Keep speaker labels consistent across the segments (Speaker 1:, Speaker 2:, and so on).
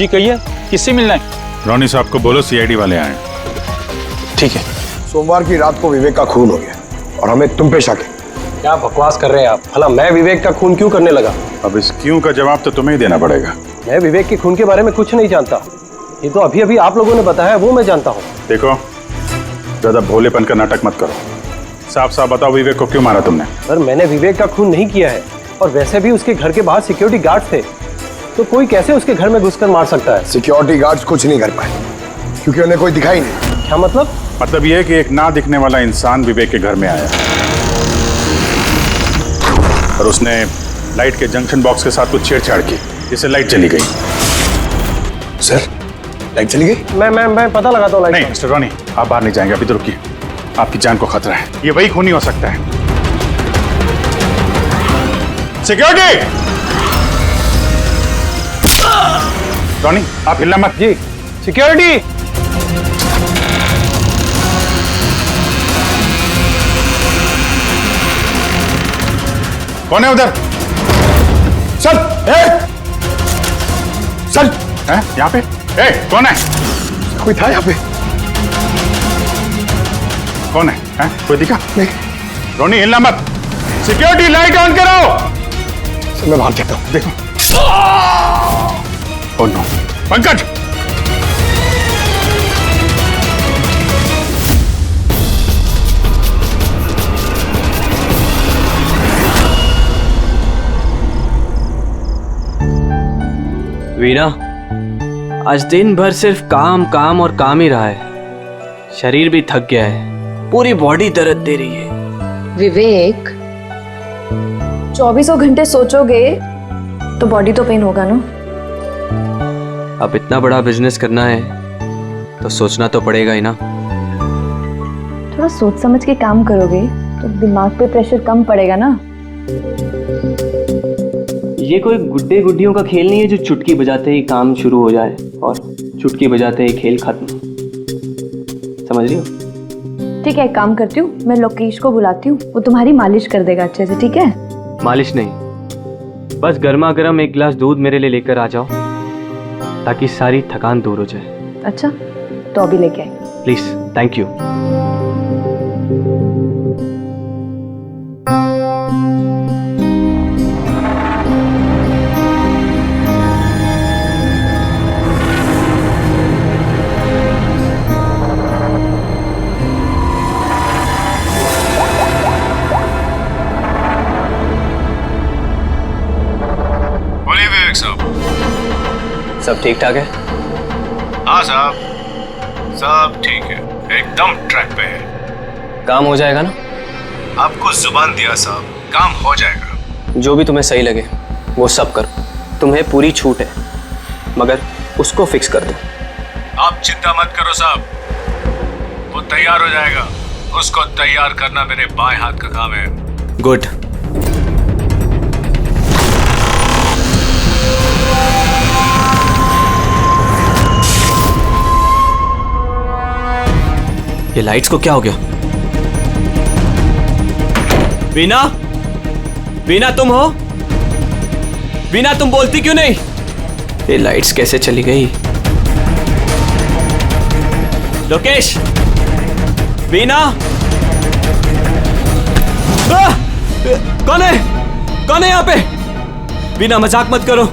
Speaker 1: जी कहिए, किससे मिलना है?
Speaker 2: रोनी साहब को बोलो सीआईडी वाले आए।
Speaker 1: ठीक है।
Speaker 3: सोमवार की रात को विवेक का खून हो गया और हमें तुम पे शक है।
Speaker 4: क्या बकवास कर रहे हैं आप? भला मैं विवेक का खून क्यों करने लगा?
Speaker 2: अब इस क्यों का जवाब तो तुम्हें ही देना पड़ेगा।
Speaker 4: मैं विवेक के खून के बारे में कुछ नहीं जानता। ये तो अभी अभी आप लोगों ने बताया, वो मैं जानता हूँ।
Speaker 2: देखो, ज्यादा भोलेपन का नाटक मत करो। साफ साफ बताओ, विवेक को क्यों मारा तुमने?
Speaker 4: सर, मैंने विवेक का खून नहीं किया है, और वैसे भी उसके घर के बाहर सिक्योरिटी गार्ड थे, तो कोई कैसे उसके घर में घुसकर मार सकता है?
Speaker 3: सिक्योरिटी गार्ड्स कुछ नहीं कर पाए क्योंकि उन्हें कोई दिखाई नहीं।
Speaker 4: क्या मतलब?
Speaker 2: मतलब यह है कि एक ना दिखने वाला इंसान विवेक के घर में आया और उसने लाइट के जंक्शन बॉक्स के साथ कुछ छेड़छाड़ की, जिससे लाइट चली गई।
Speaker 3: सर, लाइट चली गई?
Speaker 4: मैं पता लगाता हूँ।
Speaker 2: नहीं मिस्टर रॉनी, आप बाहर नहीं जाएंगे, अभी तो रुकिए। आपकी जान को खतरा है, ये वही खूनी हो सकता है। सिक्योरिटी! रॉनी, आप हिलना मत।
Speaker 4: जी, सिक्योरिटी!
Speaker 2: कौन है उधर?
Speaker 3: सर, सर,
Speaker 2: हैं? यहाँ पे? कौन है?
Speaker 3: कोई था यहाँ पे?
Speaker 2: कौन है? हैं? कोई दिखा?
Speaker 3: नहीं।
Speaker 2: रोनी, हिलना मत। सिक्योरिटी, लाइट ऑन करो।
Speaker 3: सर, मैं बाहर जाता हूँ।
Speaker 2: देखो। Oh no, Pankaj!
Speaker 5: वीना, आज दिन भर सिर्फ काम काम और काम ही रहा है। शरीर भी थक गया है, पूरी बॉडी दर्द दे रही है।
Speaker 6: विवेक, 24 घंटे सोचोगे तो बॉडी तो पेन होगा ना।
Speaker 5: अब इतना बड़ा बिजनेस करना है तो सोचना तो पड़ेगा ही ना।
Speaker 6: थोड़ा सोच समझ के काम करोगे तो दिमाग पे प्रेशर कम पड़ेगा ना।
Speaker 5: ये कोई गुड्डे गुड्डियों का खेल नहीं है जो चुटकी बजाते ही काम शुरू हो जाए और चुटकी बजाते ही खेल खत्म। समझ रही हो?
Speaker 6: ठीक है, एक काम करती हूँ, मैं लोकेश को बुलाती हूँ, वो तुम्हारी मालिश कर देगा अच्छे से। ठीक है?
Speaker 5: मालिश नहीं, बस गर्मा गर्म एक गिलास दूध मेरे लिए लेकर आ जाओ ताकि सारी थकान दूर हो जाए।
Speaker 6: अच्छा, तो अभी लेके आई।
Speaker 5: Please, thank you. सब ठीक ठाक है?
Speaker 2: हाँ साहब, सब ठीक है, एकदम ट्रैक पे है।
Speaker 5: काम हो जाएगा ना?
Speaker 2: आपको जुबान दिया साहब, काम हो जाएगा।
Speaker 5: जो भी तुम्हें सही लगे वो सब करो, तुम्हें पूरी छूट है, मगर उसको फिक्स कर दो।
Speaker 2: आप चिंता मत करो साहब, वो तैयार हो जाएगा। उसको तैयार करना मेरे बाएं हाथ का काम है।
Speaker 5: गुड। ये लाइट्स को क्या हो गया? वीना, वीना तुम हो? वीना, तुम बोलती क्यों नहीं? ये लाइट्स कैसे चली गई? लोकेश, वीना, कौन है? कौन है यहाँ पे? वीना, मजाक मत करो।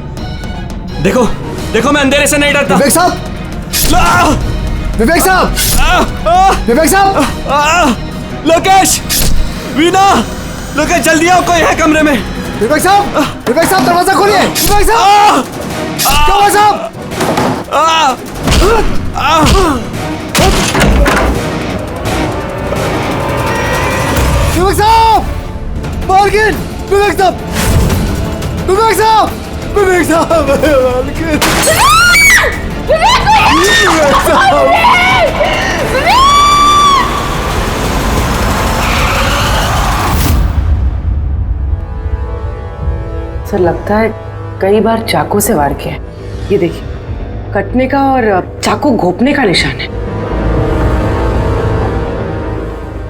Speaker 5: देखो देखो, मैं अंधेरे से नहीं डरता।
Speaker 3: विवेक साहब! विवेक साहब! विवेक साहब!
Speaker 5: लोकेश! वीना! लोकेश, जल्दी आओ, कोई है कमरे में।
Speaker 3: विवेक साहब! विवेक साहब, दरवाजा खोलिए! विवेक साहब! विवेक साहब! विवेक साहब! मालकिन! विवेक साहब! विवेक साहब! विवेक साहब! मालकिन! विवेक साहब!
Speaker 7: सर, लगता है कई बार चाकू से वार किया है। ये देखिए, कटने का और चाकू घोंपने का निशान है।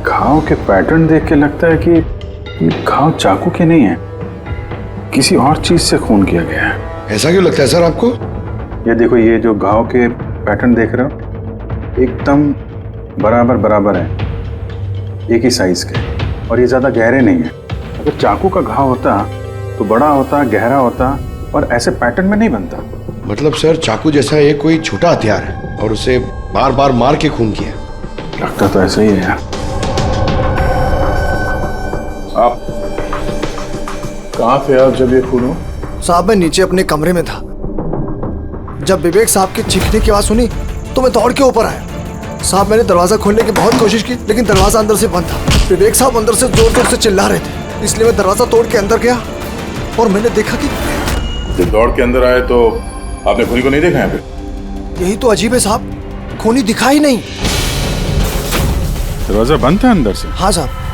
Speaker 2: घाव के पैटर्न देख के लगता है कि ये घाव चाकू के नहीं है, किसी और चीज से खून किया गया है।
Speaker 3: ऐसा क्यों लगता है सर आपको?
Speaker 8: ये देखो, ये जो घाव के पैटर्न देख रहे हो एकदम बराबर बराबर है, एक ही साइज के, और ये ज़्यादा गहरे नहीं है। अगर चाकू का घाव होता तो बड़ा होता, गहरा होता, और ऐसे पैटर्न में नहीं बनता।
Speaker 9: मतलब सर, चाकू जैसा ये कोई छोटा हथियार है और उसे बार बार मार के खून किया।
Speaker 8: लगता तो ऐसा ही है यार। आप कहाँ थे आप जब ये खून हो?
Speaker 3: साहब मैं नीचे अपने कमरे में था। जब विवेक साहब की चीखने की आवाज सुनी तो मैं दौड़ के ऊपर आया। साहब मैंने दरवाजा खोलने की बहुत कोशिश की, लेकिन दरवाजा अंदर से बंद था। विवेक साहब अंदर से जोर जोर से चिल्ला रहे थे, इसलिए मैं दरवाजा तोड़ के अंदर गया और मैंने देखा कि
Speaker 8: जब दौड़ के अंदर आए तो आपने खूनी को नहीं देखा यहाँ पे?
Speaker 3: यही तो अजीब है साहब, खूनी दिखा ही नहीं।
Speaker 8: दरवाजा बंद था अंदर से?
Speaker 3: हाँ साहब।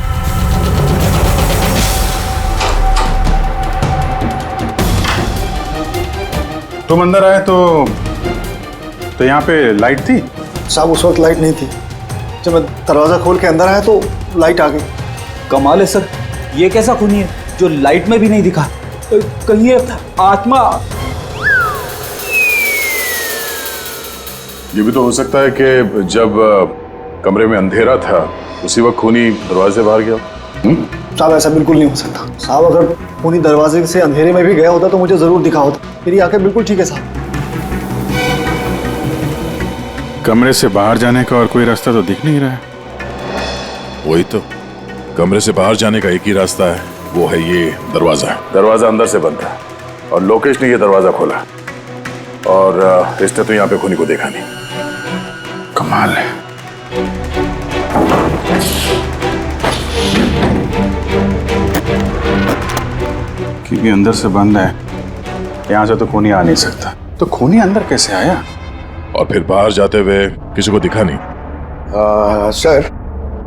Speaker 8: तुम अंदर आए तो यहाँ पे लाइट थी?
Speaker 3: साहब उस वक्त लाइट नहीं थी। जब मैं दरवाजा खोल के अंदर आया तो लाइट आ गई।
Speaker 1: कमाल है सर, ये कैसा खूनी है जो लाइट में भी नहीं दिखा? कहीं ये आत्मा?
Speaker 8: ये भी तो हो सकता है कि जब कमरे में अंधेरा था उसी वक्त खूनी दरवाजे से बाहर गया।
Speaker 3: साहब ऐसा बिल्कुल नहीं हो सकता। साहब अगर खूनी दरवाजे से अंधेरे में भी गया होता तो मुझे जरूर दिखा होता। मेरी आंखें बिल्कुल ठीक है साहब।
Speaker 8: कमरे से बाहर जाने का और कोई रास्ता तो दिख नहीं रहा है।
Speaker 10: वही तो, कमरे से बाहर जाने का एक ही रास्ता है, वो है ये दरवाजा।
Speaker 8: दरवाजा अंदर से बंद था और लोकेश ने ये दरवाजा खोला, और इसने तो यहाँ पे खूनी को देखा नहीं। कमाल है। क्योंकि अंदर से बंद है, यहाँ से तो खूनी आ नहीं सकता। तो खूनी अंदर कैसे आया?
Speaker 10: और फिर बाहर जाते हुए किसी को दिखा नहीं?
Speaker 9: सर,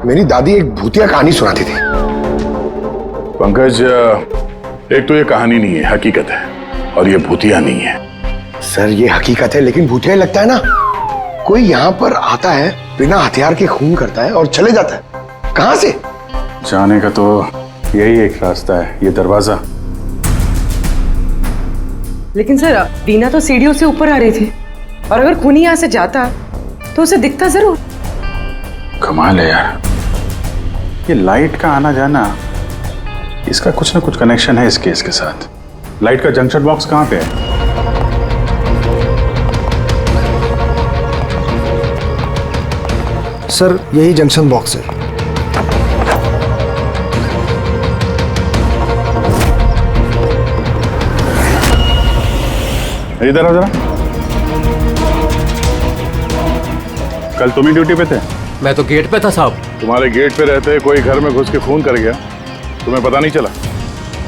Speaker 9: मेरी दादी एक भूतिया कहानी सुनाती थी।
Speaker 8: पंकज, एक तो ये कहानी नहीं है, हकीकत है, और ये भूतिया नहीं है।
Speaker 9: सर ये हकीकत है, लेकिन भूतिया ही लगता है ना। कोई यहाँ पर आता है, बिना हथियार के खून करता है और चले जाता है। कहाँ से?
Speaker 8: जाने का तो यही एक रास्ता है, ये दरवाजा।
Speaker 7: लेकिन सर वीना तो सीढ़ियों से ऊपर आ रही थी, और अगर खूनी यहाँ से जाता तो उसे दिखता जरूर।
Speaker 8: कमाल है यार, ये लाइट का आना जाना, इसका कुछ ना कुछ कनेक्शन है इस केस के साथ। लाइट का जंक्शन बॉक्स कहाँ पे है?
Speaker 3: सर यही जंक्शन बॉक्स है।
Speaker 8: इधर आओ जरा। कल तुम ही ड्यूटी पे थे?
Speaker 11: मैं तो गेट पे था साहब।
Speaker 8: तुम्हारे गेट पे रहते कोई घर में घुस के खून कर गया, तुम्हें पता नहीं चला?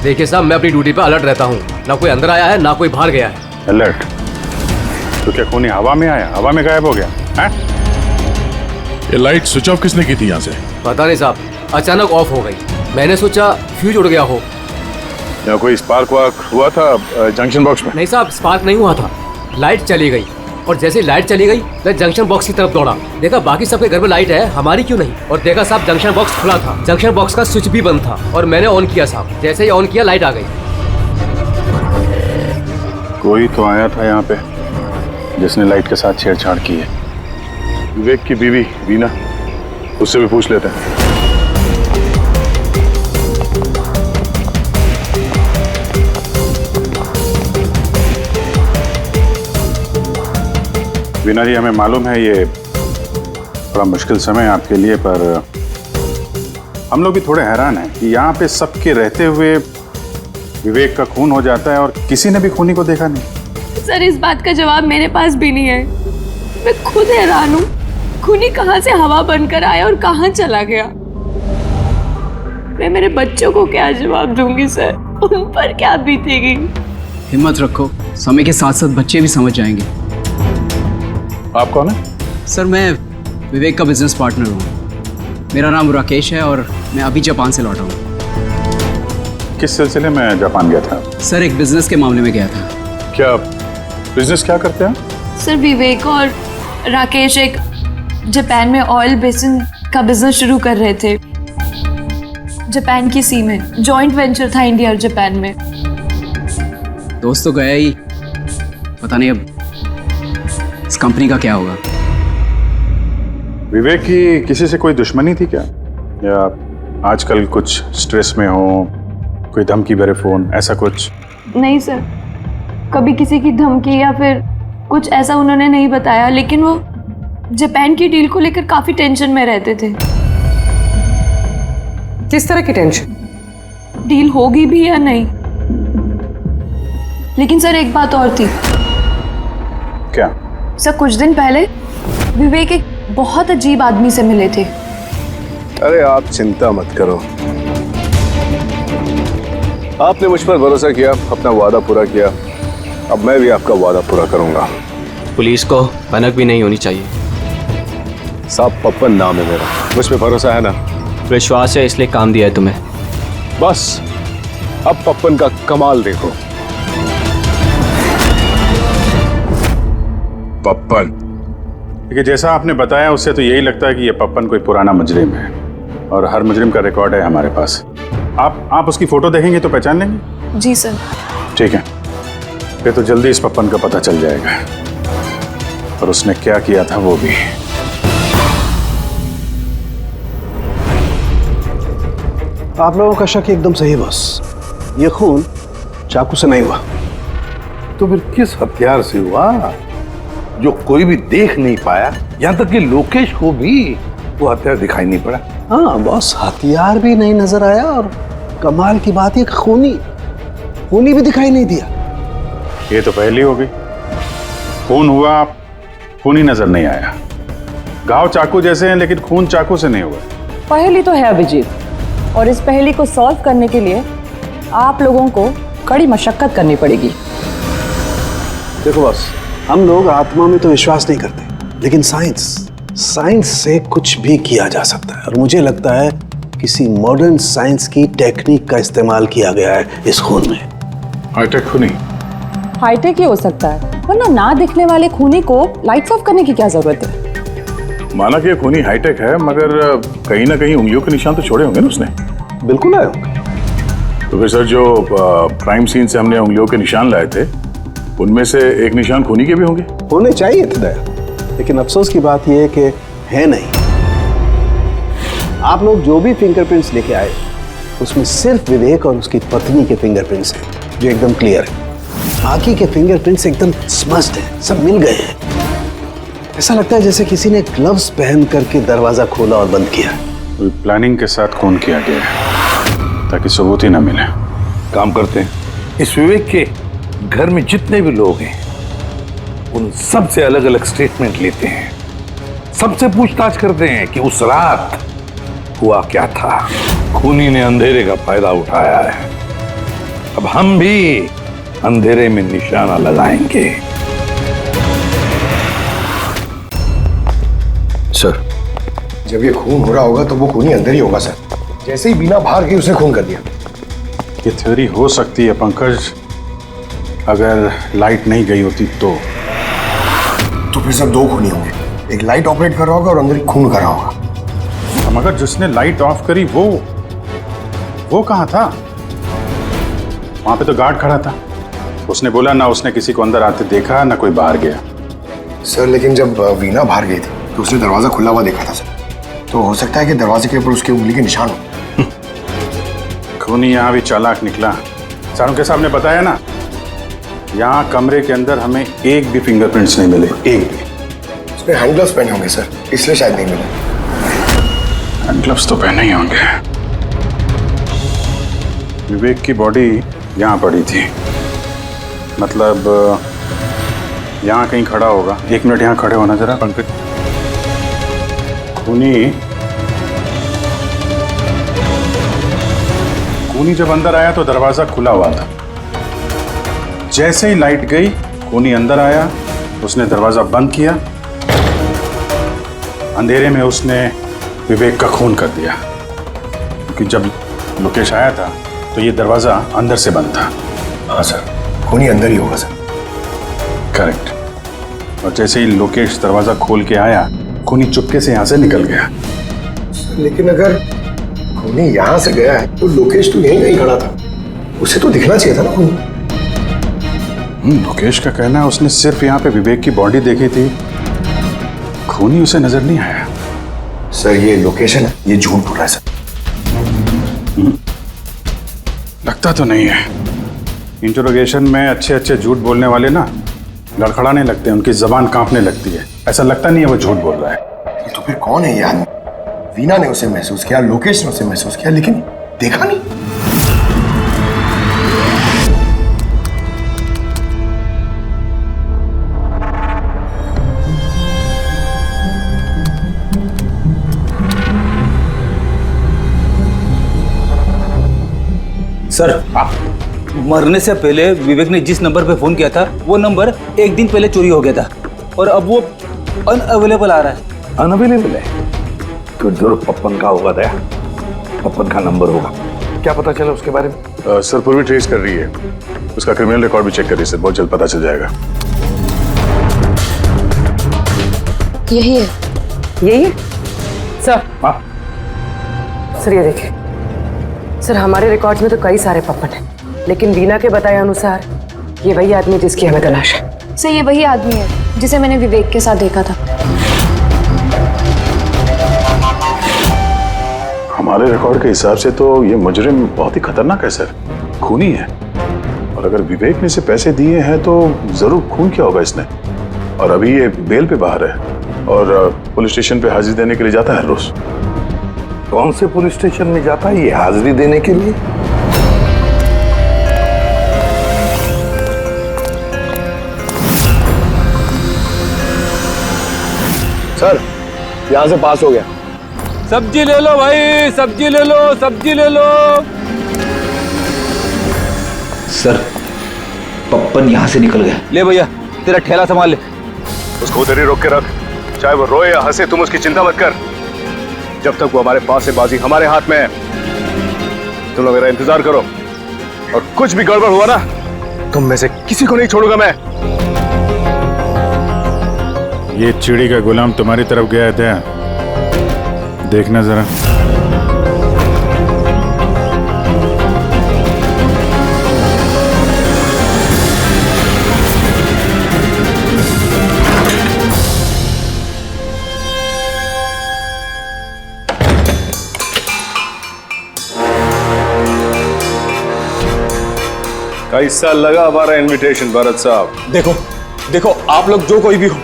Speaker 11: देखिए साहब, मैं अपनी ड्यूटी पे अलर्ट रहता हूँ, ना कोई अंदर आया है ना कोई बाहर गया है।
Speaker 8: अलर्ट? तो क्या खूनी हवा में आया, हवा में गायब हो गया है?
Speaker 10: ये लाइट स्विच ऑफ किसने की थी यहाँ से?
Speaker 11: पता नहीं साहब, अचानक ऑफ हो गई। मैंने सोचा फ्यूज उड़ गया हो।
Speaker 8: या कोई स्पार्क वार्क हुआ था जंक्शन बॉक्स में?
Speaker 11: नहीं साहब, स्पार्क नहीं हुआ था, लाइट चली गई, और जैसे लाइट चली गई मैं जंक्शन बॉक्स की तरफ दौड़ा। देखा बाकी सबके घर में लाइट है, हमारी क्यों नहीं? और देखा साहब जंक्शन बॉक्स खुला था, जंक्शन बॉक्स का स्विच भी बंद था, और मैंने ऑन किया साहब। जैसे ही ऑन किया लाइट आ गई।
Speaker 8: कोई तो आया था यहाँ पे जिसने लाइट के साथ छेड़छाड़ की है। विवेक की बीवी वीना, उससे भी पूछ लेते हैं। वीना जी, हमें मालूम है ये बड़ा मुश्किल समय है आपके लिए, पर हम लोग भी थोड़े हैरान हैं कि यहाँ पे सबके रहते हुए विवेक का खून हो जाता है और किसी ने भी खूनी को देखा नहीं।
Speaker 6: सर इस बात का जवाब मेरे पास भी नहीं है। मैं खुद हैरान हूँ, खूनी कहाँ से हवा बनकर आया और कहाँ चला गया। मैं मेरे बच्चों को क्या जवाब दूंगी सर, उन पर क्या बीतेगी?
Speaker 1: हिम्मत रखो, समय के साथ साथ बच्चे भी समझ जाएंगे।
Speaker 8: आप कौन है?
Speaker 1: सर मैं विवेक का बिजनेस पार्टनर हूँ। मेरा नाम राकेश है और मैं अभी जापान से लौटा हूँ।
Speaker 8: किस सिलसिले में जापान गया था?
Speaker 1: सर एक बिजनेस के मामले में गया था।
Speaker 8: क्या बिजनेस क्या करते हैं?
Speaker 6: सर विवेक और राकेश एक जापान में ऑयल बेसिन का बिजनेस शुरू कर रहे थे, जापान की सी में। जॉइंट वेंचर था इंडिया और जापान में।
Speaker 1: दोस्त तो गया ही, पता नहीं अब कंपनी का क्या होगा?
Speaker 8: विवेक की किसी से कोई दुश्मनी थी क्या, या आजकल कुछ स्ट्रेस में हो, कोई धमकी भरे फोन, ऐसा कुछ?
Speaker 6: नहीं सर, कभी किसी की धमकी या फिर कुछ ऐसा उन्होंने नहीं बताया, लेकिन वो जापान की डील को लेकर काफी टेंशन में रहते थे।
Speaker 7: किस तरह की टेंशन?
Speaker 6: डील होगी भी या नहीं। लेकिन सर एक बात और थी।
Speaker 8: क्या?
Speaker 6: सर कुछ दिन पहले विवेक एक बहुत अजीब आदमी से मिले थे।
Speaker 12: अरे आप चिंता मत करो, आपने मुझ पर भरोसा किया, अपना वादा पूरा किया, अब मैं भी आपका वादा पूरा करूंगा।
Speaker 5: पुलिस को भनक भी नहीं होनी चाहिए।
Speaker 12: साहब पप्पन नाम है मेरा, मुझ पे भरोसा है ना?
Speaker 5: विश्वास है इसलिए काम दिया है तुम्हें।
Speaker 12: बस अब पप्पन का कमाल देखो।
Speaker 8: पप्पन? देखिए, जैसा आपने बताया उससे तो यही लगता है कि ये पप्पन कोई पुराना मुजरिम है, और हर मुजरिम का रिकॉर्ड है हमारे पास। आप उसकी फोटो देखेंगे तो पहचान लेंगे?
Speaker 6: जी सर।
Speaker 8: ठीक है, फिर तो जल्दी इस पप्पन का पता चल जाएगा, और उसने क्या किया था वो भी।
Speaker 9: आप लोगों का शक एकदम सही बस, ये खून चाकू से नहीं हुआ।
Speaker 13: तो फिर किस हथियार से हुआ जो कोई भी देख नहीं पाया, यहाँ तक कि लोकेश को भी वो हथियार दिखाई नहीं पड़ा?
Speaker 9: हाँ बॉस, हथियार भी नहीं नजर आया, और कमाल की बात है खूनी भी दिखाई नहीं दिया।
Speaker 8: ये तो पहली हो गई, खून हुआ, खून ही नजर नहीं आया। घाव चाकू जैसे हैं लेकिन खून चाकू से नहीं हुआ।
Speaker 14: पहेली तो है अभिजीत, और इस पहेली को सॉल्व करने के लिए आप लोगों को कड़ी मशक्कत करनी पड़ेगी।
Speaker 9: देखो बॉस, हम लोग आत्मा में तो विश्वास नहीं करते, लेकिन साइंस से कुछ भी किया जा सकता है, और मुझे लगता है किसी मॉडर्न साइंस की टेक्निक का इस्तेमाल किया गया है इस खून में।
Speaker 8: हाईटेक खूनी?
Speaker 14: हाईटेक ही हो सकता है, वरना ना दिखने वाले खूनी को लाइट्स ऑफ करने की क्या जरूरत है?
Speaker 8: माना कि ये खूनी हाईटेक है, मगर कहीं ना कहीं उंगलियों के निशान तो छोड़े होंगे ना उसने?
Speaker 9: बिल्कुल आए होंगे।
Speaker 8: तो फिर सर, जो क्राइम सीन से हमने उंगलियों के निशान लाए थे, उनमें से एक निशान खूनी के भी होंगे?
Speaker 9: होने चाहिए थे दया, लेकिन अफसोस की बात यह है कि है नहीं। आप लोग जो भी फिंगरप्रिंट्स लेके आए, उसमें सिर्फ विवेक और उसकी पत्नी के फिंगरप्रिंट्स हैं, जो एकदम क्लियर है। बाकी के फिंगरप्रिंट्स एकदम स्मस्ट हैं, सब मिल गए हैं। ऐसा लगता है जैसे किसी ने ग्लव्स पहन करके दरवाजा खोला और बंद किया।
Speaker 8: कोई प्लानिंग के साथ खून किया गया है, ताकि सबूत ही ना मिले।
Speaker 13: काम करते हैं, इस विवेक के घर में जितने भी लोग हैं, उन सब से अलग अलग स्टेटमेंट लेते हैं, सबसे पूछताछ करते हैं कि उस रात हुआ क्या था। खूनी ने अंधेरे का फायदा उठाया है, अब हम भी अंधेरे में निशाना लगाएंगे।
Speaker 9: सर,
Speaker 3: जब ये खून हो रहा होगा तो वो खूनी अंदर ही होगा सर। जैसे ही बीना बाहर गई उसने खून कर दिया।
Speaker 8: ये थ्योरी हो सकती है पंकज, अगर लाइट नहीं गई होती तो
Speaker 3: फिर सब दो खूनी होंगे, एक लाइट ऑपरेट कर रहा होगा और अंदर खून कर रहा होगा।
Speaker 8: मगर जिसने लाइट ऑफ करी वो कहाँ था? वहां पे तो गार्ड खड़ा था, उसने बोला ना उसने किसी को अंदर आते देखा ना कोई बाहर गया।
Speaker 3: सर लेकिन जब वीना बाहर गई थी तो उसने दरवाजा खुला हुआ देखा था सर, तो हो सकता है कि दरवाजे के ऊपर उसकी उंगली के निशान हो।
Speaker 8: खूनी यहाँ भी चालाक निकला। सारों के साहब ने बताया ना, यहाँ कमरे के अंदर हमें एक भी फिंगरप्रिंट्स नहीं मिले, एक भी।
Speaker 3: उसने हैंड ग्लव्स पहने होंगे सर, इसलिए शायद नहीं मिले।
Speaker 8: हैंड ग्लव्स तो पहने ही होंगे। विवेक की बॉडी यहाँ पड़ी थी, मतलब यहाँ कहीं खड़ा होगा। 1 मिनट यहाँ खड़े होना जरा पंकज। खूनी जब अंदर आया तो दरवाजा खुला हुआ था। जैसे ही लाइट गई, खूनी अंदर आया, उसने दरवाजा बंद किया, अंधेरे में उसने विवेक का खून कर दिया। क्योंकि जब लोकेश आया था तो ये दरवाजा अंदर से बंद था।
Speaker 3: हाँ सर, खूनी अंदर ही होगा सर।
Speaker 8: करेक्ट। और जैसे ही लोकेश दरवाजा खोल के आया, खूनी चुपके से यहाँ से निकल गया।
Speaker 3: लेकिन अगर खूनी यहाँ से गया है तो लोकेश तो यहीं कहीं खड़ा था, उसे तो दिखना चाहिए था ना खूनी।
Speaker 8: लोकेश का कहना है उसने सिर्फ यहाँ पे विवेक की बॉडी देखी थी खूनी उसे नजर नहीं आया।
Speaker 3: सर ये लोकेशन है, ये झूठ बोल रहा है सर।
Speaker 8: लगता तो नहीं है। इंटरोगेशन में अच्छे अच्छे झूठ बोलने वाले ना लड़खड़ाने लगते हैं, उनकी जबान कांपने लगती है। ऐसा लगता नहीं है वो झूठ बोल रहा है।
Speaker 3: तो फिर कौन है ये आदमी? वीना ने उसे महसूस किया, लोकेश ने उसे महसूस किया, लेकिन देखा नहीं।
Speaker 15: सर, मरने से पहले विवेक ने जिस नंबर पे फोन किया था वो नंबर एक दिन पहले चोरी हो गया था और अब वो अनअवेलेबल आ रहा है।
Speaker 13: अनअवेलेबल है तो जरूर पप्पन का होगा दया, पप्पन का नंबर होगा। क्या पता चला उसके बारे में?
Speaker 8: सर पूर्वी ट्रेस कर रही है, उसका क्रिमिनल रिकॉर्ड भी चेक करिए सर, बहुत जल्द पता चल जाएगा।
Speaker 7: यही है, यही है सर।
Speaker 13: हाँ
Speaker 7: सर ये देखिए सर, हमारे रिकॉर्ड्स में तो कई सारे पप्पन हैं, लेकिन वीना के बताए अनुसार ये वही आदमी जिसकी हमें तलाश है।
Speaker 6: सर ये वही आदमी है जिसे मैंने विवेक के साथ देखा था।
Speaker 8: हमारे रिकॉर्ड के हिसाब से तो ये मुजरिम बहुत ही खतरनाक है सर, खूनी है। और अगर विवेक ने इसे पैसे दिए हैं तो जरूर खून किया होगा इसने। और अभी ये बेल पे बाहर है और पुलिस स्टेशन पे हाजिरी देने के लिए जाता है हर रोज।
Speaker 13: कौन से पुलिस स्टेशन में जाता है ये हाजिरी देने के लिए?
Speaker 12: सर यहां से पास हो गया।
Speaker 11: सब्जी ले लो भाई, सब्जी ले लो, सब्जी ले लो।
Speaker 15: सर, पप्पन यहाँ से निकल गया। ले भैया, तेरा ठेला संभाल ले।
Speaker 2: उसको उधर ही रोक के रख, चाहे वो रोए या हंसे, तुम उसकी चिंता मत कर। जब तक वो हमारे पास है, बाजी हमारे हाथ में है। तुम लोग मेरा इंतजार करो, और कुछ भी गड़बड़ हुआ ना, तुम में से किसी को नहीं छोड़ूंगा मैं।
Speaker 8: ये चिड़ी का गुलाम तुम्हारी तरफ गया था, देखना जरा।
Speaker 2: कैसा लगा हमारा इनविटेशन भरत साहब?
Speaker 16: देखो देखो, आप लोग जो कोई भी हो,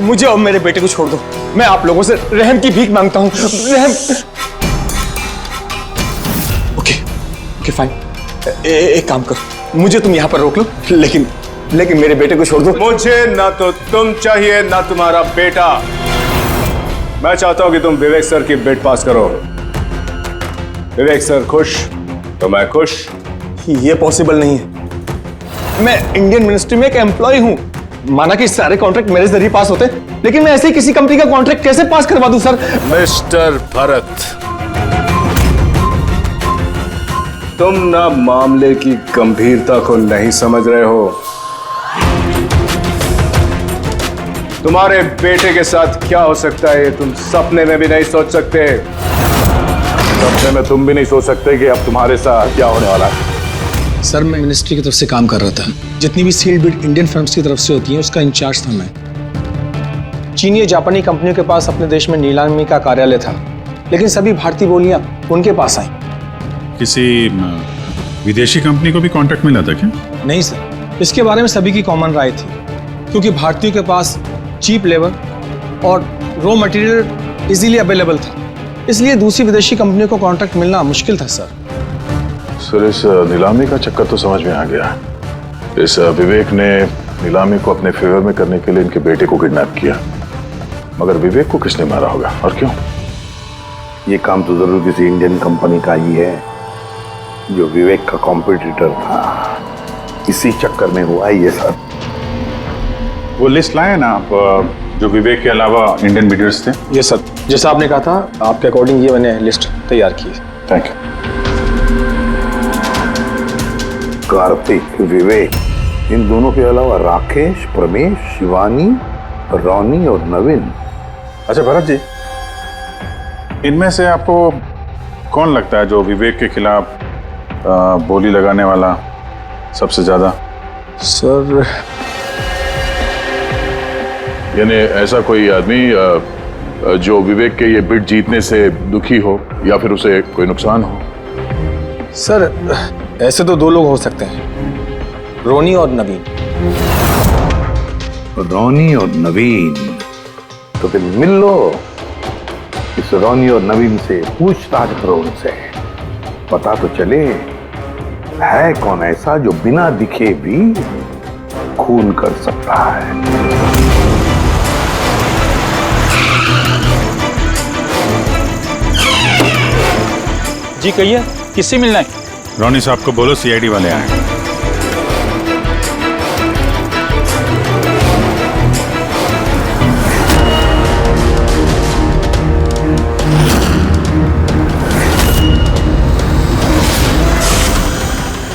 Speaker 16: मुझे और मेरे बेटे को छोड़ दो। मैं आप लोगों से रहम की भीख मांगता हूँ, रहम। ओके ओके फाइन, एक काम करो, मुझे तुम यहाँ पर रोक लो, लेकिन मेरे बेटे को छोड़ दो।
Speaker 2: मुझे ना तो तुम चाहिए ना तुम्हारा बेटा। मैं चाहता हूं कि तुम विवेक सर की बिड पास करो। विवेक सर खुश तो मैं खुश।
Speaker 16: ये पॉसिबल नहीं है। मैं इंडियन मिनिस्ट्री में एक एम्प्लॉय हूं। माना कि सारे कॉन्ट्रैक्ट मेरे जरिए पास होते, लेकिन मैं ऐसे ही किसी कंपनी का कॉन्ट्रैक्ट कैसे पास करवा दूं सर?
Speaker 2: मिस्टर भरत, तुम ना मामले की गंभीरता को नहीं समझ रहे हो। तुम्हारे बेटे के साथ क्या हो सकता है तुम सपने में भी नहीं सोच सकते।
Speaker 13: सपने में तुम भी नहीं सोच सकते कि अब तुम्हारे साथ क्या होने वाला है।
Speaker 17: सर मैं मिनिस्ट्री की तरफ से काम कर रहा था। जितनी भी सील्ड बिड इंडियन फर्म्स की तरफ से होती हैं उसका इंचार्ज था मैं। चीनी या जापानी कंपनियों के पास अपने देश में नीलामी का कार्यालय था, लेकिन सभी भारतीय बोलियां उनके पास आई।
Speaker 8: किसी विदेशी कंपनी को भी कॉन्ट्रैक्ट मिला था क्या?
Speaker 17: नहीं सर, इसके बारे में सभी की कॉमन राय थी, क्योंकि भारतीयों के पास चीप लेबर और रॉ मटेरियल इजीली अवेलेबल था, इसलिए दूसरी विदेशी कंपनियों को कॉन्ट्रैक्ट मिलना मुश्किल था सर।
Speaker 8: सर इस नीलामी का चक्कर तो समझ में आ गया। इस विवेक ने नीलामी को अपने फेवर में करने के लिए इनके बेटे को किडनैप किया, मगर विवेक को किसने मारा होगा और क्यों?
Speaker 13: ये काम तो जरूर किसी इंडियन कंपनी का ही है जो विवेक का कॉम्पिटिटर था। इसी चक्कर में हुआ ये सर।
Speaker 8: वो लिस्ट लाए ना आप, जो विवेक के अलावा इंडियन बिडर्स थे?
Speaker 17: ये सर, जैसा आपने कहा था आपके अकॉर्डिंग ये मैंने लिस्ट तैयार की है।
Speaker 8: Thank you.
Speaker 13: कार्तिक, विवेक, इन दोनों के अलावा राकेश, प्रमेश, शिवानी, रोनी और नवीन।
Speaker 8: अच्छा भरत जी, इनमें से आपको कौन लगता है जो विवेक के खिलाफ बोली लगाने वाला सबसे ज्यादा?
Speaker 17: सर
Speaker 10: यानी ऐसा कोई आदमी जो विवेक के ये बिड जीतने से दुखी हो या फिर उसे कोई नुकसान हो?
Speaker 17: सर ऐसे तो दो लोग हो सकते हैं, रोनी और नवीन।
Speaker 13: रोनी और नवीन, तो फिर मिल लो, इस रोनी और नवीन से पूछताछ करो, उनसे पता तो चले है कौन ऐसा जो बिना दिखे भी खून कर सकता है।
Speaker 18: जी कहिए, किससे मिलना है?
Speaker 8: रोनी साहब को बोलो सीआईडी वाले आए।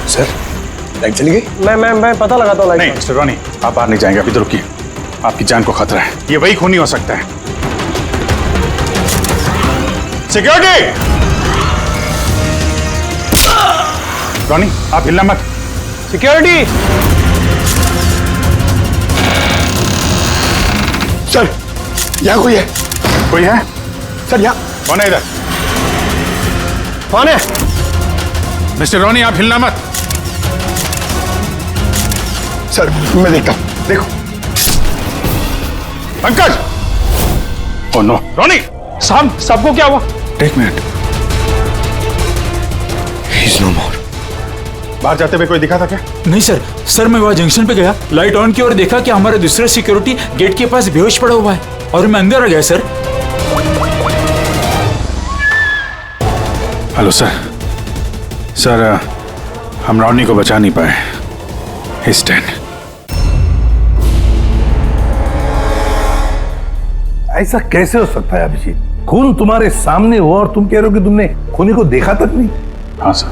Speaker 3: सर लाइट चली गई?
Speaker 4: मैं पता लगाता हूँ लाइट।
Speaker 8: नहीं मिस्टर रोनी, आप बाहर नहीं जाएंगे, अभी तो रुकिए, आपकी जान को खतरा है, ये वही खूनी हो सकता है। सिक्योरिटी! रोनी आप हिलना मत।
Speaker 4: सिक्योरिटी!
Speaker 3: सर यहाँ कोई है?
Speaker 8: कोई है?
Speaker 3: सर यहाँ
Speaker 8: कौन है इधर?
Speaker 4: कौन है?
Speaker 8: मिस्टर रोनी आप हिलना मत।
Speaker 3: सर मैं देखता हूँ।
Speaker 8: देखो पंकज। ओह नो रोनी।
Speaker 18: साहब, सबको क्या हुआ?
Speaker 8: एक मिनट। He's no more. बाहर जाते हुए कोई दिखा था क्या?
Speaker 18: नहीं सर, मैं वहाँ जंक्शन पे गया, लाइट ऑन की और देखा कि हमारा दूसरा सिक्योरिटी गेट के पास बेहोश पड़ा हुआ है और मैं अंदर आ गया सर।
Speaker 8: Hello sir. सर हम रोनी को बचा नहीं पाए। He's dead.
Speaker 13: ऐसा कैसे हो सकता है अभिजीत? खून तुम्हारे सामने हुआ और तुम कह रहे हो कि तुमने खूनी को देखा तक नहीं?
Speaker 8: हाँ सर,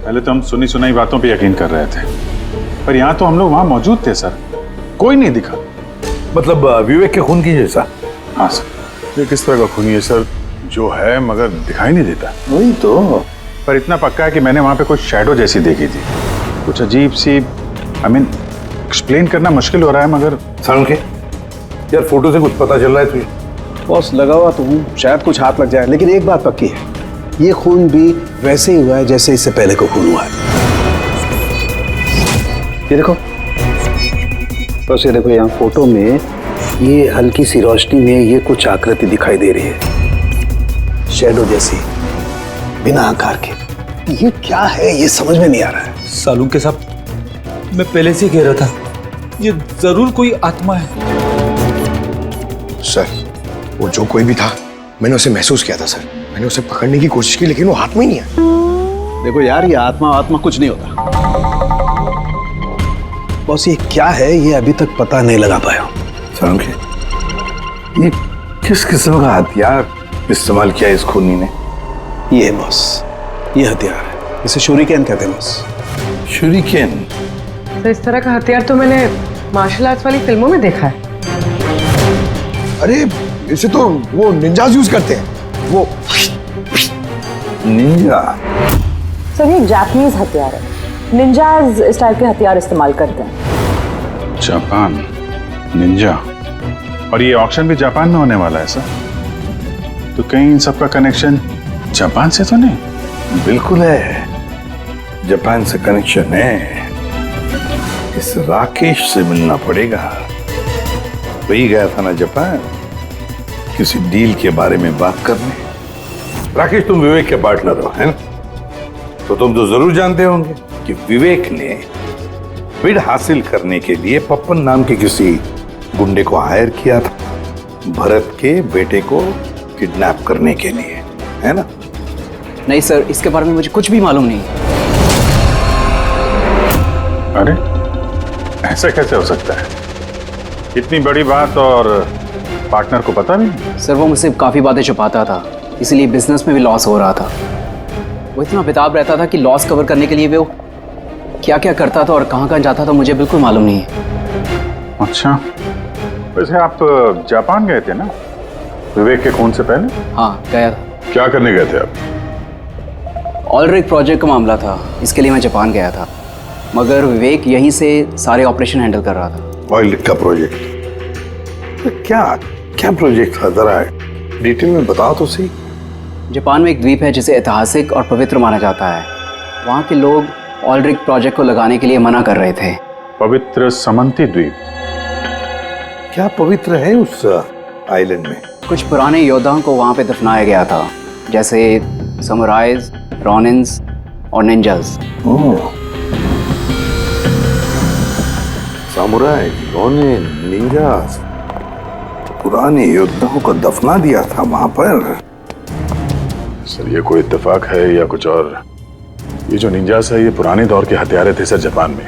Speaker 8: पहले तो हम सुनी सुनाई बातों पे यकीन कर रहे थे, पर यहाँ तो हम लोग वहां मौजूद थे सर, कोई नहीं दिखा।
Speaker 13: मतलब विवेक के खून की जैसा?
Speaker 8: हाँ सर। ये किस तरह का खूनी है सर जो है मगर दिखाई नहीं देता?
Speaker 13: वही तो।
Speaker 8: पर इतना पक्का है कि मैंने वहां पे कुछ शैडो जैसी देखी थी, कुछ अजीब सी, एक्सप्लेन करना मुश्किल हो रहा है मगर।
Speaker 13: सारुण के यार फोटो से कुछ पता चल रहा है तुझे?
Speaker 9: बॉस लगा हुआ तो हूँ, शायद कुछ हाथ लग जाए, लेकिन एक बात पक्की है, ये खून भी वैसे ही हुआ है जैसे इससे पहले को खून हुआ है। ये देखो बस, ये देखो यहाँ फोटो में ये हल्की सी रोशनी में ये कुछ आकृति दिखाई दे रही है, शैडो जैसी, बिना आकार के। ये क्या है ये समझ में नहीं आ रहा है।
Speaker 11: सालून के साहब, मैं पहले से कह रहा था, ये जरूर कोई आत्मा है।
Speaker 3: सर वो जो कोई भी था, मैंने उसे महसूस किया था सर, मैंने उसे पकड़ने की कोशिश की लेकिन वो हाथ में ही नहीं आया।
Speaker 9: देखो यार, ये आत्मा कुछ नहीं होता। बॉस ये क्या है ये अभी तक पता नहीं लगा पाया।
Speaker 13: ये किस किस्म का हथियार इस्तेमाल किया इस खूनी ने?
Speaker 9: ये बॉस, ये हथियार है, इसे शूरिकेन कहते हैं बॉस।
Speaker 13: शूरिकेन?
Speaker 7: तो इस तरह का हथियार तो मैंने मार्शल आर्ट्स वाली फिल्मों में देखा है।
Speaker 3: अरे इसे तो वो निंजाज यूज करते हैं, वो
Speaker 13: निंजा।
Speaker 14: सर ये जापानीज हथियार है, निंजाज इस टाइप के हथियार इस्तेमाल करते हैं।
Speaker 8: जापान निंजा, और ये ऑक्शन भी जापान में होने वाला है सर, तो कहीं इन सबका कनेक्शन जापान से तो नहीं?
Speaker 13: बिल्कुल है, जापान से कनेक्शन है। इस राकेश से मिलना पड़ेगा, वही गया था ना जापान किसी डील के बारे में बात करने। राकेश तुम विवेक के पार्टनर हो, है ना? तो तुम तो जरूर जानते होंगे कि विवेक ने बिड हासिल करने के लिए पप्पन नाम के किसी गुंडे को हायर किया था, भरत के बेटे को किडनैप करने के लिए, है ना?
Speaker 1: नहीं सर, इसके बारे में मुझे कुछ भी मालूम नहीं।
Speaker 8: अरे ऐसा कैसे हो सकता है? इतनी बड़ी बात और पार्टनर को पता नहीं?
Speaker 1: सर वो मुझसे काफ़ी बातें छुपाता था, इसलिए बिजनेस में भी लॉस हो रहा था। वो इतना बेताब रहता था कि लॉस कवर करने के लिए वो क्या क्या करता था और कहाँ जाता था मुझे बिल्कुल मालूम नहीं है।
Speaker 8: अच्छा, वैसे आप जापान गए थे ना विवेक के खून से पहले?
Speaker 1: हाँ गया था।
Speaker 10: क्या करने गए थे आप?
Speaker 1: ऑयल रिग प्रोजेक्ट का मामला था, इसके लिए मैं जापान गया था, मगर विवेक यहीं से सारे ऑपरेशन हैंडल कर रहा था।
Speaker 13: ऑयल रिग का प्रोजेक्ट? तो क्या क्या प्रोजेक्ट था, जरा डिटेल में बताओ तो सही।
Speaker 1: जापान में एक द्वीप है जिसे ऐतिहासिक और पवित्र माना जाता है। वहाँ के लोग ऑलरिक प्रोजेक्ट को लगाने के लिए मना कर रहे थे।
Speaker 8: पवित्र समंती द्वीप,
Speaker 13: क्या पवित्र है उस आइलैंड में?
Speaker 1: कुछ पुराने योद्धाओं को वहाँ पे दफनाया गया था, जैसे समुराइज, रॉनिन्स और निंजास।
Speaker 13: सामुराई, रोनिन, निंजास, पुराने योद्धाओं को दफना दिया था वहां पर।
Speaker 10: सर ये कोई इत्तेफाक है या कुछ और? ये जो निंजास है ये पुराने दौर के हथियारे थे सर जापान में,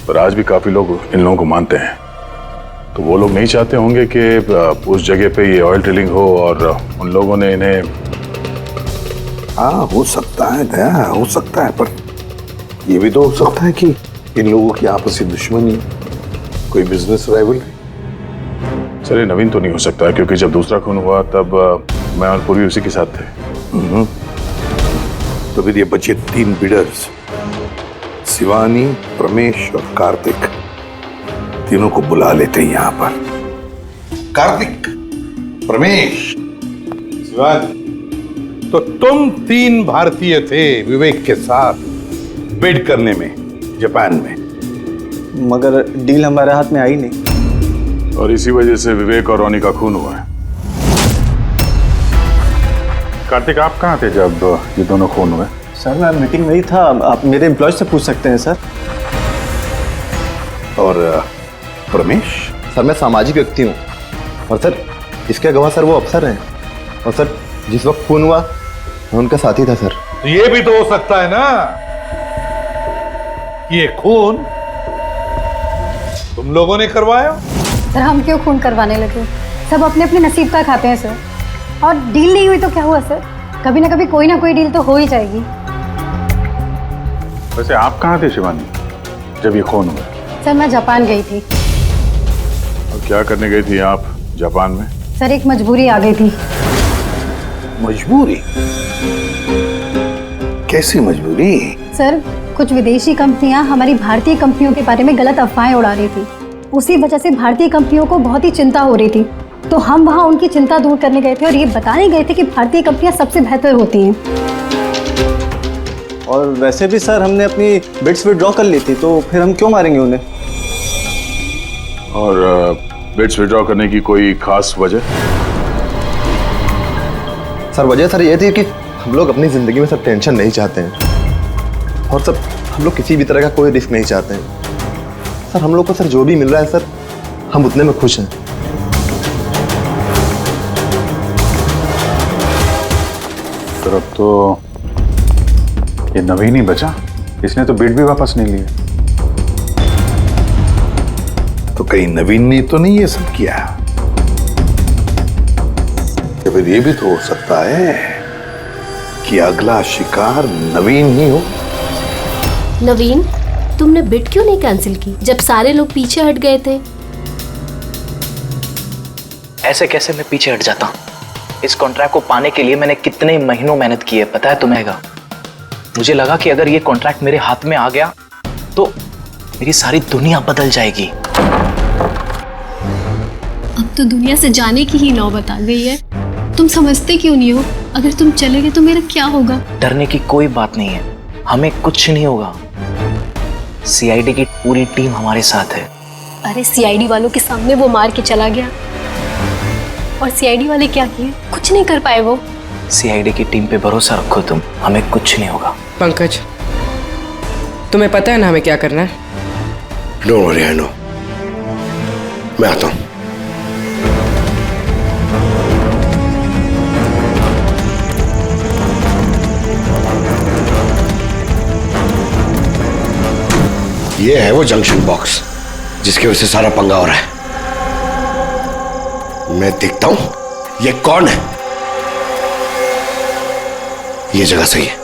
Speaker 10: पर आज भी काफी लोग इन लोगों को मानते हैं। तो वो लोग नहीं चाहते होंगे कि उस जगह पे ये ऑयल ड्रिलिंग हो और उन लोगों ने इन्हें।
Speaker 13: हाँ हो सकता है दया, हो सकता है, पर ये भी तो हो सकता है कि इन लोगों की आपसी दुश्मनी, कोई बिजनेस राइवल।
Speaker 10: सर ये नवीन तो नहीं हो सकता, क्योंकि जब दूसरा खून हुआ तब मैं और पूरी उसी के साथ थे।
Speaker 13: तो फिर ये बचे 3 बिडर्स, शिवानी, प्रमेश और कार्तिक, तीनों को बुला लेते हैं यहाँ पर। कार्तिक, प्रमेश, शिवानी, तो तुम 3 भारतीय थे विवेक के साथ बिड करने में जापान में,
Speaker 16: मगर डील हमारे हाथ में आई नहीं,
Speaker 10: और इसी वजह से विवेक और रोनी का खून हुआ है।
Speaker 8: कार्तिक आप कहाँ थे जब ये दोनों खून हुए?
Speaker 16: सर मैं मीटिंग में ही था, आप मेरे एम्प्लॉय से पूछ सकते हैं सर।
Speaker 13: और प्रमेश?
Speaker 19: सर मैं सामाजिक व्यक्ति हूँ, और सर इसके गवाह सर वो अफसर हैं, और सर जिस वक्त खून हुआ मैं उनका साथी था सर।
Speaker 13: तो ये भी तो हो सकता है ना कि ये खून तुम लोगों ने करवाया?
Speaker 20: सर हम क्यों खून करवाने लगे, सब अपने अपने नसीब का खाते हैं सर। और डील नहीं हुई तो क्या हुआ सर, कभी ना कभी कोई ना कोई डील तो हो ही जाएगी।
Speaker 8: वैसे आप कहाँ थे शिवानी जब ये खून हुआ?
Speaker 20: सर मैं जापान गई थी।
Speaker 10: और क्या करने गई थी आप जापान में?
Speaker 20: सर एक मजबूरी आ गई थी।
Speaker 13: मजबूरी? कैसी मजबूरी?
Speaker 20: सर कुछ विदेशी कंपनियां हमारी भारतीय कंपनियों के बारे में गलत अफवाहें उड़ा रही थी, उसी वजह से भारतीय कंपनियों को बहुत ही चिंता हो रही थी। तो हम वहां उनकी चिंता दूर करने गए थे और ये बताने गए थे कि भारतीय कंपनियां सबसे बेहतर होती हैं।
Speaker 16: और वैसे भी सर हमने अपनी बिड्स विड्रॉ कर ली थी, तो फिर हम क्यों मारेंगे उन्हें?
Speaker 10: और बिड्स विड्रॉ करने की कोई खास वजह?
Speaker 19: सर वजह सर ये थी कि हम लोग अपनी जिंदगी में सर टेंशन नहीं चाहते हैं, और सर हम लोग किसी भी तरह का कोई रिस्क नहीं चाहते हैं। सर हम लोग को सर जो भी मिल रहा है सर हम उतने में खुश हैं।
Speaker 8: सर अब तो ये नवीन ही बचा, इसने तो बिड भी वापस नहीं लिया।
Speaker 13: तो कहीं नवीन ने तो नहीं ये सब किया? या फिर ये भी तो हो सकता है कि अगला शिकार नवीन ही हो।
Speaker 21: नवीन, तुमने बिड क्यों नहीं कैंसिल की जब सारे लोग पीछे हट गए थे?
Speaker 1: ऐसे कैसे मैं पीछे हट जाता? इस कॉन्ट्रैक्ट को पाने के लिए मैंने कितने महीनों मेहनत की है पता है तुम्हें? मुझे लगा कि अगर ये कॉन्ट्रैक्ट मेरे हाथ में आ गया तो मेरी सारी दुनिया बदल जाएगी।
Speaker 21: अब तो दुनिया से जाने की ही नौबत आ गई है। तुम समझते क्यों नहीं हो? अगर तुम चले गए तो मेरा क्या होगा?
Speaker 1: डरने की कोई बात नहीं है, हमें कुछ नहीं होगा। सीआईडी की पूरी टीम हमारे साथ है।
Speaker 21: अरे सीआईडी वालों के सामने वो मार के चला गया, और सीआईडी वाले क्या किए? कुछ नहीं कर पाए वो।
Speaker 1: सीआईडी की टीम पे भरोसा रखो तुम, हमें कुछ नहीं होगा।
Speaker 22: पंकज तुम्हें पता है ना हमें क्या करना है?
Speaker 13: Don't worry, I know. मैं आता हूं। ये है वो जंक्शन बॉक्स जिसकी वजह से सारा पंगा हो रहा है। मैं देखता हूं ये कौन है। ये जगह सही है।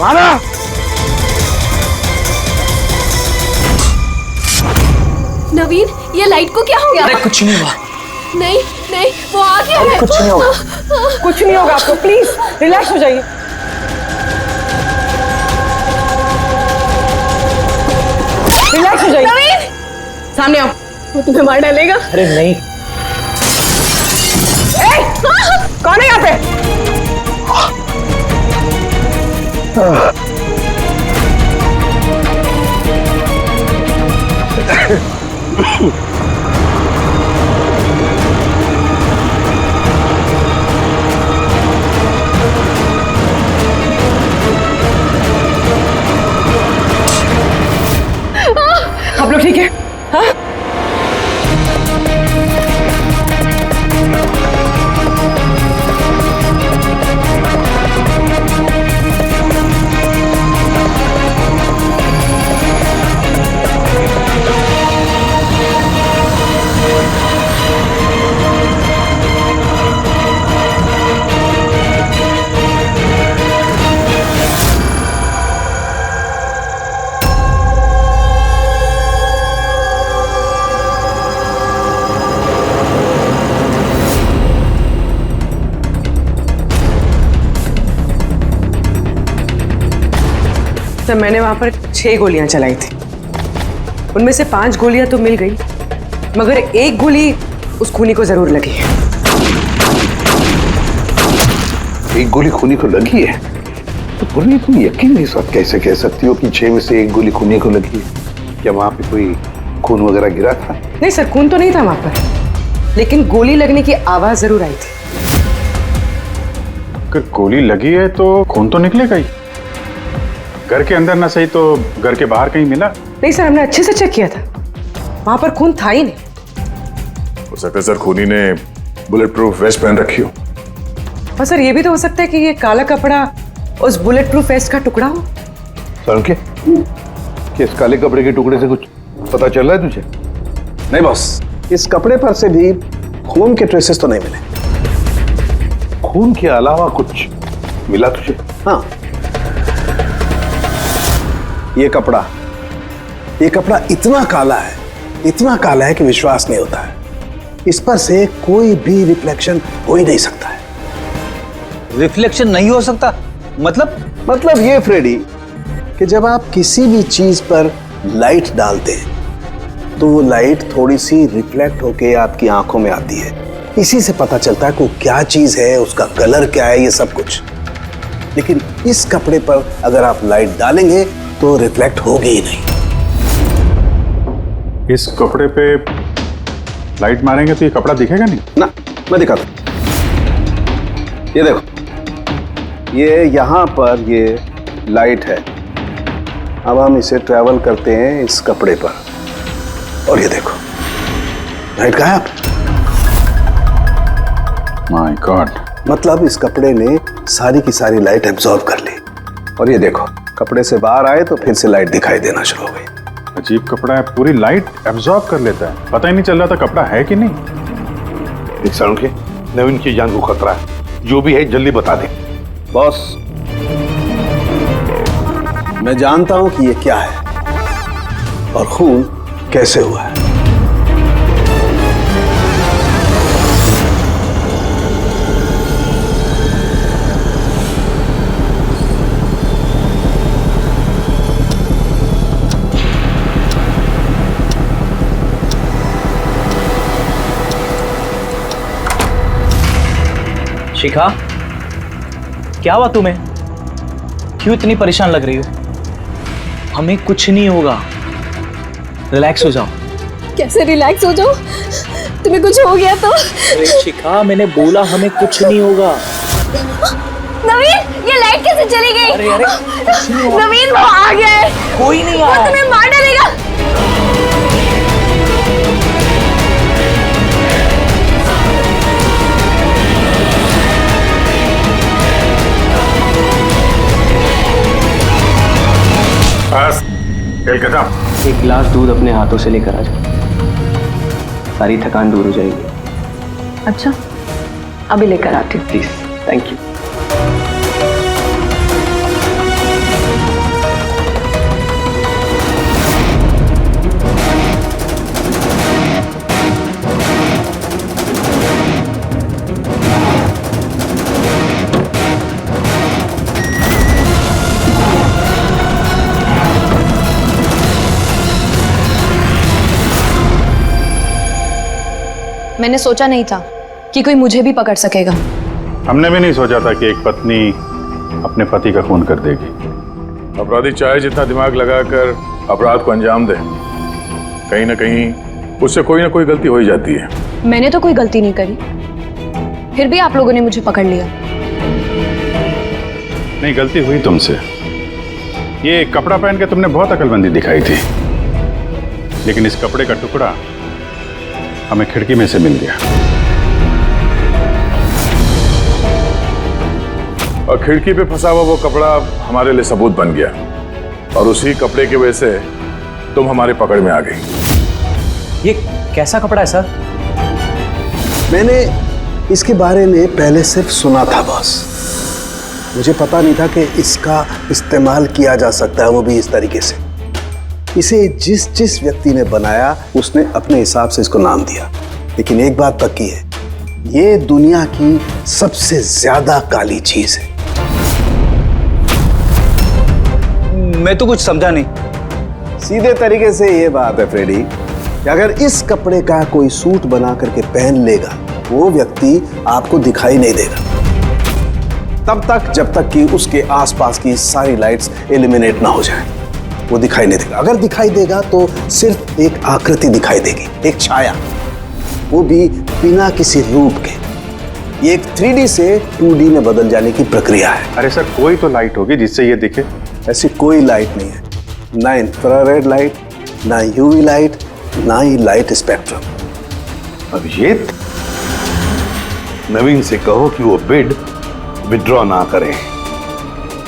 Speaker 13: माना।
Speaker 21: नवीन, ये लाइट को क्या हो गया?
Speaker 22: अरे कुछ नहीं हुआ।
Speaker 21: नहीं नहीं, वो आ गया है।
Speaker 22: कुछ नहीं होगा, कुछ नहीं होगा आपको, प्लीज रिलैक्स हो जाइए। रिलैक्स हो जाइए।
Speaker 21: नवीन,
Speaker 22: सामने आओ।
Speaker 21: वो तुम्हें मार डालेगा।
Speaker 22: अरे नहीं।
Speaker 14: कौन है यहाँ पे?
Speaker 22: आप लोग ठीक है? हाँ?
Speaker 7: सर, मैंने वहां पर 6 गोलियां चलाई थी। उनमें से 5 गोलियां तो मिल गई, मगर एक गोली उस खूनी को जरूर लगी है।
Speaker 13: एक गोली खूनी को लगी है तो पूरी तुम यकीन नहीं साथ कैसे कह सकती हो कि 6 में से एक गोली खूनी को लगी है? क्या वहां पे कोई खून वगैरह गिरा था?
Speaker 7: नहीं सर, खून तो नहीं था वहां पर, लेकिन गोली लगने की आवाज जरूर आई थी।
Speaker 8: अगर गोली लगी है तो खून तो निकलेगा ही। घर के अंदर ना सही तो घर के बाहर कहीं मिला?
Speaker 7: नहीं सर, हमने अच्छे से चेक किया था, वहां पर खून था ही नहीं।
Speaker 10: हो सकता है सर खूनी ने बुलेट प्रूफ वेस्ट पहन रखी हो।
Speaker 7: और सर, ये भी तो हो सकता है कि ये काला कपड़ा उस बुलेट प्रूफ वेस्ट का टुकड़ा हो।
Speaker 13: सर के इस काले कपड़े के टुकड़े से कुछ पता चल रहा है तुझे?
Speaker 9: नहीं बॉस, इस कपड़े पर से भी खून के ट्रेसेस तो नहीं मिले।
Speaker 13: खून के अलावा कुछ मिला तुझे?
Speaker 9: हाँ, ये कपड़ा इतना काला है कि विश्वास नहीं होता है। इस पर से कोई भी रिफ्लेक्शन हो ही नहीं सकता है।
Speaker 15: रिफ्लेक्शन नहीं हो सकता?
Speaker 9: मतलब ये फ्रेडी कि जब आप किसी भी चीज पर लाइट डालते हैं तो वो लाइट थोड़ी सी रिफ्लेक्ट होके आपकी आंखों में आती है। इसी से पता चलता है कि वो क्या चीज है, उसका कलर क्या है, ये सब कुछ। लेकिन इस कपड़े पर अगर आप लाइट डालेंगे तो रिफ्लेक्ट होगी ही नहीं।
Speaker 8: इस कपड़े पे लाइट मारेंगे तो ये कपड़ा दिखेगा नहीं
Speaker 9: ना। मैं दिखाता हूं, ये देखो, ये यहां पर ये लाइट है। अब हम इसे ट्रैवल करते हैं इस कपड़े पर, और ये देखो लाइट गायब।
Speaker 8: माय गॉड,
Speaker 9: मतलब इस कपड़े ने सारी की सारी लाइट एब्जॉर्ब कर ली। और ये देखो, कपड़े से बाहर आए तो फिर से लाइट दिखाई देना शुरू हो गई।
Speaker 8: अजीब कपड़ा है, पूरी लाइट एब्जॉर्ब कर लेता है। पता ही नहीं चल रहा था कपड़ा है कि नहीं।
Speaker 13: एक साउंड के नवीन की जान को खतरा है, जो भी है जल्दी बता दे।
Speaker 9: बॉस, मैं जानता हूं कि ये क्या है और खून कैसे हुआ है।
Speaker 15: शिखा, क्या हुआ तुम्हें? क्यों इतनी परेशान लग रही हो? हमें कुछ नहीं होगा, रिलैक्स हो जाओ।
Speaker 21: कैसे रिलैक्स हो जाओ? तुम्हें कुछ हो गया तो?
Speaker 15: अरे शिखा, मैंने बोला हमें कुछ नहीं होगा।
Speaker 21: नवीन, ये लाइट कैसे चली गई?
Speaker 15: अरे
Speaker 21: नवीन, वो आ गया है।
Speaker 15: कोई नहीं
Speaker 21: वो तुम्हें मार डालेगा।
Speaker 8: बस खेल खत्म।
Speaker 1: एक गिलास दूध अपने हाथों से लेकर आ जाओ, सारी थकान दूर हो जाएगी।
Speaker 7: अच्छा, अभी लेकर आती हूँ।
Speaker 1: Please, thank you.
Speaker 14: मैंने सोचा नहीं था कि कोई मुझे भी पकड़ सकेगा।
Speaker 8: हमने भी नहीं सोचा था कि एक पत्नी अपने पति का खून कर देगी।
Speaker 10: अपराधी चाहे जितना दिमाग लगाकर अपराध को अंजाम दे, कहीं ना कहीं उससे कोई ना कोई गलती हो ही जाती है।
Speaker 14: मैंने तो कोई गलती नहीं करी, फिर भी आप लोगों ने मुझे पकड़ लिया।
Speaker 8: नहीं, गलती हुई तुमसे। ये कपड़ा पहन के तुमने बहुत अकलमंदी दिखाई थी, लेकिन इस कपड़े का टुकड़ा हमें खिड़की में से मिल गया।
Speaker 10: और खिड़की पे फंसा हुआ वो कपड़ा हमारे लिए सबूत बन गया, और उसी कपड़े की वजह से तुम हमारी पकड़ में आ गई।
Speaker 15: ये कैसा कपड़ा है सर?
Speaker 9: मैंने इसके बारे में पहले सिर्फ सुना था बॉस। मुझे पता नहीं था कि इसका इस्तेमाल किया जा सकता है, वो भी इस तरीके से। इसे जिस जिस व्यक्ति ने बनाया उसने अपने हिसाब से इसको नाम दिया, लेकिन एक बात पक्की है, ये दुनिया की सबसे ज्यादा काली चीज है।
Speaker 15: मैं तो कुछ समझा नहीं।
Speaker 9: सीधे तरीके से ये बात है फ्रेडी कि अगर इस कपड़े का कोई सूट बना करके पहन लेगा, वो व्यक्ति आपको दिखाई नहीं देगा तब तक जब तक कि उसके आसपास की सारी लाइट्स एलिमिनेट ना हो जाए। वो दिखाई नहीं देगा। अगर दिखाई देगा तो सिर्फ एक आकृति दिखाई देगी, एक छाया, वो भी बिना किसी रूप के। ये एक 3D से 2D में बदल जाने की प्रक्रिया है।
Speaker 8: अरे सर, कोई तो लाइट होगी जिससे ये दिखे।
Speaker 9: ऐसी कोई लाइट नहीं है, ना इंफ्रारेड लाइट, ना यूवी लाइट, ना ही लाइट स्पेक्ट्रम।
Speaker 13: अभिजीत, नवीन से कहो कि वो बिड विड्रॉ ना करें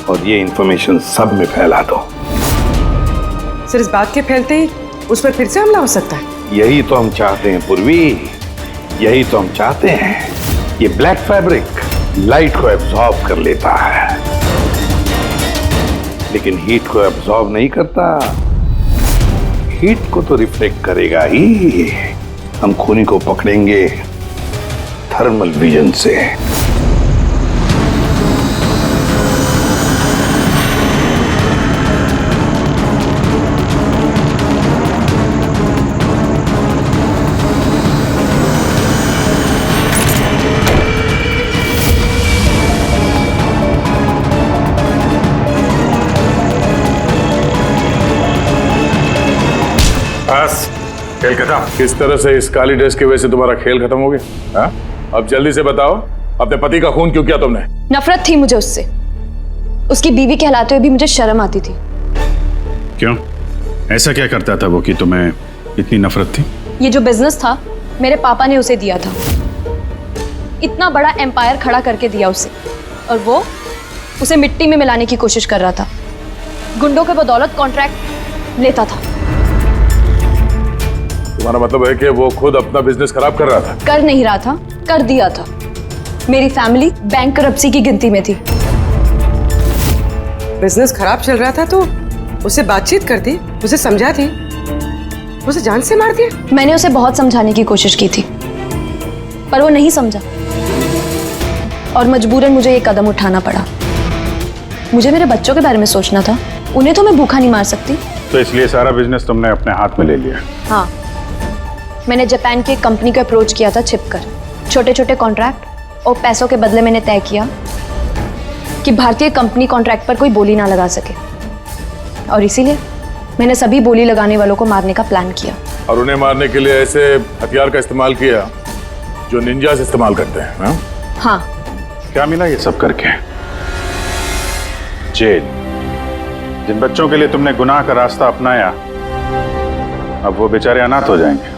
Speaker 13: और ये इंफॉर्मेशन सब में फैला दो।
Speaker 22: सर, इस बात के फैलते ही उस पर फिर से हमला हो सकता है।
Speaker 13: यही तो हम चाहते हैं पूर्वी, यही तो हम चाहते हैं। ये ब्लैक फैब्रिक लाइट को एब्जॉर्ब कर लेता है, लेकिन हीट को एब्जॉर्ब नहीं करता। हीट को तो रिफ्लेक्ट करेगा ही। हम खूनी को पकड़ेंगे थर्मल विजन से।
Speaker 10: खेल खत्म। किस तरह से इस काली ड्रेस की वजह से तुम्हारा खेल खत्म हो गया? हाँ? अब जल्दी से बताओ, अपने पति का खून क्यों किया तुमने?
Speaker 14: नफरत थी मुझे उससे। उसकी बीवी कहलाते हुए भी मुझे शर्म आती थी।
Speaker 8: क्यों? ऐसा क्या करता था वो कि तुम्हें इतनी नफरत थी?
Speaker 14: ये जो बिजनेस था मेरे पापा ने उसे दिया था। इतना बड़ा एम्पायर खड़ा करके दिया उसे, और वो उसे मिट्टी में मिलाने की कोशिश कर रहा था। गुंडों के बदौलत कॉन्ट्रैक्ट लेता था।
Speaker 10: तुम्हारा मतलब है कि वो खुद अपना बिजनेस खराब कर रहा था?
Speaker 14: कर नहीं रहा था, कर दिया था। मेरी फैमिली बैंकरप्सी की गिनती में थी।
Speaker 22: बिजनेस खराब चल रहा था तो उससे बातचीत कर दी, उसे समझा दी, उसे जान से मार दिया।
Speaker 14: मैंने उसे बहुत समझाने की कोशिश की थी, पर वो नहीं समझा, और मजबूरन मुझे ये कदम उठाना पड़ा। मुझे मेरे बच्चों के बारे में सोचना था, उन्हें तो मैं भूखा नहीं मार सकती।
Speaker 8: तो इसलिए सारा बिजनेस तुमने अपने हाथ में ले लिया?
Speaker 14: हाँ, मैंने जापान की एक कंपनी को अप्रोच किया था छिपकर। छोटे छोटे कॉन्ट्रैक्ट और पैसों के बदले मैंने तय किया कि भारतीय कंपनी कॉन्ट्रैक्ट पर कोई बोली ना लगा सके, और इसीलिए मैंने सभी बोली लगाने वालों को मारने का प्लान किया।
Speaker 10: और उन्हें मारने के लिए ऐसे हथियार का इस्तेमाल किया जो निंजास इस्तेमाल करते हैं? हाँ?
Speaker 14: हाँ।
Speaker 8: क्या मिला ये सब करके? जेल। जिन बच्चों के लिए तुमने गुनाह का रास्ता अपनाया, अब वो बेचारे अनाथ हो जाएंगे।